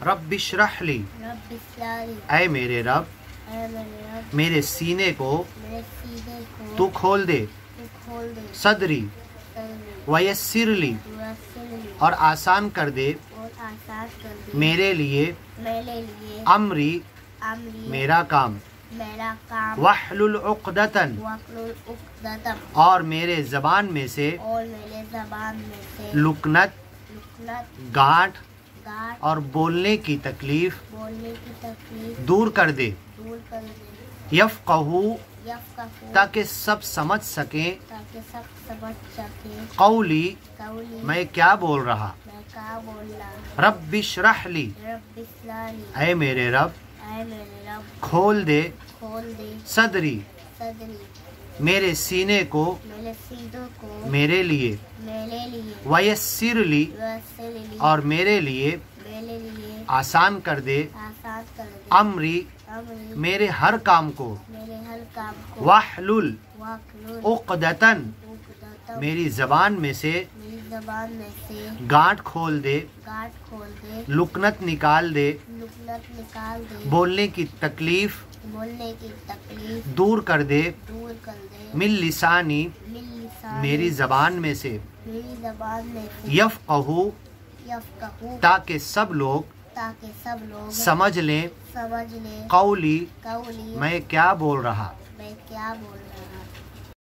رب اشرح لی، رب اشرح لی، اے میرے رب اے میرے رب میرے سینے کو میرے سینے کو تو کھول دے، تو کھول دے، صدری صدری ویسر لی، ویسر لی، اور آسان کر دے اور آسان کر دے میرے لیے میرے لیے امری، امری میرا کام، میرا کام، واحلل عقدۃ، واحلل عقدۃ، اور میرے زبان میں سے اور میرے زبان میں سے لکنت، لکنت، گانٹھ گاٹھ اور بولنے کی تکلیف بولنے کی تکلیف دور کر دے، دور کر دے، یفقہو یفقہوا تاکہ سب سمجھ سکیں تاکہ سب سمجھ سکیں قولی قولی میں کیا بول رہا، میں کیا بول رہا ہوں، رب اشرح لی، رب اشرح لی، اے میرے رب اے میرے رب کھول دے کھول دے صدری، صدری میرے سینے کو میرے سیدھوں کو میرے لیے، میرے لیے، ویسر لی ویسر لی، اور میرے لیے میرے لیے آسان کر دے آسان کر دے امری امری میرے ہر کام کو، میرے ہر کام کو، واحلل واحلل عقدۃ عقدۃ میری زبان میں سے میری زبان میں سے گانٹھ کھول دے، گاٹھ کھول دے، لکنت نکال دے، لکنت نکال دے، بولنے کی تکلیف بولنے کی تکلیف دور کر دے، دور کر دے، من لسانی من لسانی میری زبان میں سے، میری زبان میں سے، یفقہو یفقہوا تاکہ سب لوگ تاکہ سب لوگ سمجھ لیں سمجھ لیں قولی قولی میں کیا بول رہا۔ میں کیا بول رہا ہوں۔